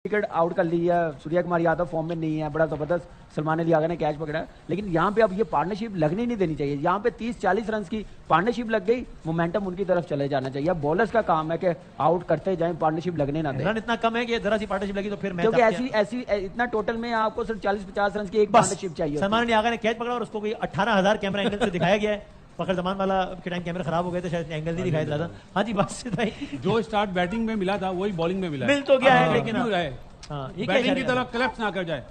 Wicket out कर लिया। Surya Kumar Yadav form में नहीं है, बड़ा जबरदस्त सलमान अली आगा ने कैच पकड़ा, लेकिन यहाँ पे अब ये पार्टनरशिप लगनी नहीं देनी चाहिए। यहाँ पे 30-40 रन की पार्टनरशिप लग गई, मोमेंटम उनकी तरफ चले जाना चाहिए। अब बॉलर्स का काम है कि आउट करते जाएं, पार्टनरशिप लगने ना दें। रन इतना कम है कि जरा सी पार्टनरशिप लगी तो फिर मैच, क्योंकि ऐसी इतना टोटल में आपको सिर्फ 40-50 रन की एक पार्टनरशिप चाहिए। सलमान अली आगा ने कैच पकड़ा और उसको कोई 18,000 कैमरा एंगल से दिखाया गया है। फखर जमान वाला के टाइम कैमरा खराब हो गए थे, शायद एंगल नहीं दिखाया था। हाँ जी, बस जो स्टार्ट बैटिंग में मिला था वही बॉलिंग में मिला मिल तो गया है, लेकिन बैटिंग की तरफ क्लैप्स ना कर जाए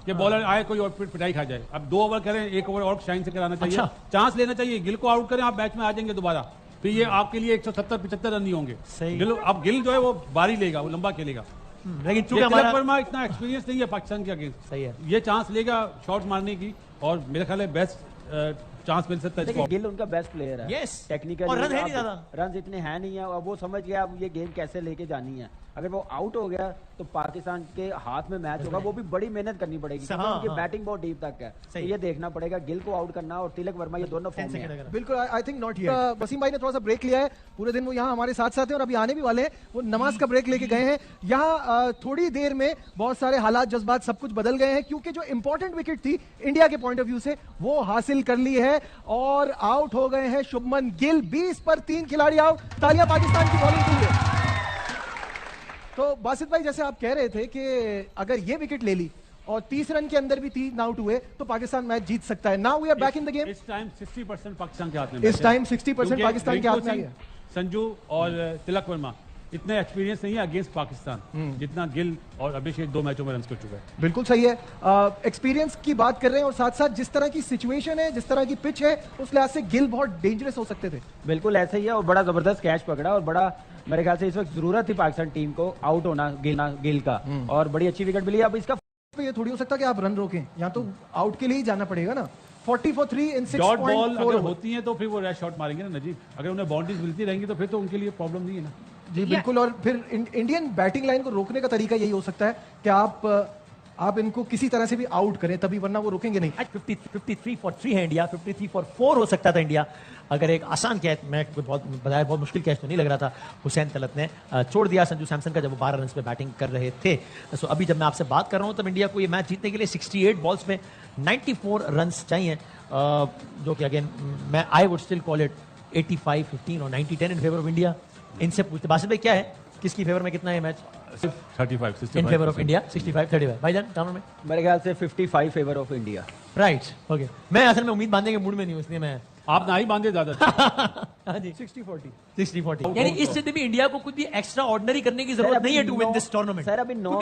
कि बॉलर आए कोई और पिटाई खा जाए। अब 2 ओवर करें, 1 ओवर और शाइन से कराना चाहिए। अच्छा। चांस लेना चाहिए। गिल को आउट करें, आप मैच में आ जाएंगे दोबारा, फिर ये आपके लिए 170-75 रन नहीं होंगे। गिल अब गिल जो है वो बारी लेगा, वो लंबा खेलेगा, लेकिन चूंकि हमारा वर्मा इतना एक्सपीरियंस नहीं है पाकिस्तान के अगेंस्ट। सही है, ये चांस लेगा शॉट मारने की और मेरे ख्याल है बेस्ट चांस मिल सकता है। गिल उनका बेस्ट प्लेयर है। यस, टेक्निकल और रन है नहीं ज्यादा, रन इतने हैं नहीं है, और वो समझ गया अब ये गेम कैसे लेके जानी है। अगर वो आउट हो गया तो पाकिस्तान के हाथ में मैच होगा, वो भी बड़ी मेहनत करनी पड़ेगी क्योंकि उनकी बैटिंग बहुत डीप तक है। तो ये देखना पड़ेगा गिल को आउट करना और तिलक वर्मा, ये दोनों फॉर्म में है। बिल्कुल, I think not here. Wasim भाई ने थोड़ा सा ब्रेक लिया है, पूरे दिन वो यहाँ हमारे साथ साथ हैं और अभी आने भी वाले हैं। वो नमाज का ब्रेक लेके गए हैं। यहाँ थोड़ी देर में बहुत सारे हालात, जज्बात सब कुछ बदल गए हैं, क्योंकि जो इंपॉर्टेंट विकेट थी इंडिया के पॉइंट ऑफ व्यू से वो हासिल कर ली है और आउट हो गए हैं शुभमन गिल। 20 पर 3 खिलाड़ी आउट। तालियां पाकिस्तान की बॉलिंग के लिए। तो बासित भाई, जैसे आप कह रहे थे कि अगर ये विकेट ले ली और 30 रन के अंदर भी 3 आउट हुए तो पाकिस्तान मैच जीत सकता है। Now we are back in the game. इस टाइम 60% पाकिस्तान के हाथ में, इस टाइम 60% पाकिस्तान के हाथ में है। संजू और तिलक वर्मा इतने एक्सपीरियंस नहीं है अगेंस्ट पाकिस्तान जितना गिल और अभिषेक 2 मैचों में रन कर चुका है। बिल्कुल सही है, एक्सपीरियंस की बात कर रहे हैं और साथ साथ जिस तरह की सिचुएशन है, जिस तरह की पिच है, उस लिहाज से गिल बहुत डेंजरस हो सकते थे। बिल्कुल ऐसा ही है, और बड़ा जबरदस्त कैच पकड़ा और बड़ा मेरे ख्याल से इस वक्त जरूरत थी पाकिस्तान टीम को आउट होना गिल का, और बड़ी अच्छी विकेट मिली। अब इसका ये थोड़ी हो सकता कि आप रन रोकें, यहाँ तो आउट के लिए ही जाना पड़ेगा ना। 40 for 3 in 6.4 डॉट बॉल अगर होती है तो फिर वो रैश शॉट मारेंगे ना नजीब। अगर उन्हें बाउंड्रीज मिलती रहेंगी तो फिर तो उनके लिए प्रॉब्लम नहीं है ना। जी बिल्कुल, और फिर इंडियन बैटिंग लाइन को रोकने का तरीका यही हो सकता है कि आप इनको किसी तरह से भी आउट करें, तभी, वरना वो रोकेंगे नहीं। 53 for 3 है इंडिया, 53 for 4 हो सकता था इंडिया अगर एक आसान कैच, मैं बहुत मुश्किल कैच तो नहीं लग रहा था, हुसैन तलत ने छोड़ दिया संजू सैमसन का जब वो 12 रन पे बैटिंग कर रहे थे। सो अभी जब मैं आपसे बात कर रहा हूँ तब इंडिया को ये मैच जीतने के लिए 68 बॉल्स में 94 रन चाहिए, जो कि अगेन मैं I would still call it 85-15 और 90-10 इन फेवर ऑफ इंडिया। इनसे पूछते बासित भाई क्या है, किसकी फेवर में कितना है match? 35-65 in favour of India, 65-35। भाईजान टाउन में मेरे ख्याल से 55 favour of India. Right, okay. मैं असल में उम्मीद बांधने के मूड में नहीं हूँ, इसलिए मैं आप ना ही बांधे ज्यादा। हाँ जी, 60-40 यानी इस स्थिति में इंडिया को कुछ भी एक्स्ट्रा ऑर्डिनरी करने की जरूरत नहीं है to win this tournament. Sir अभी 9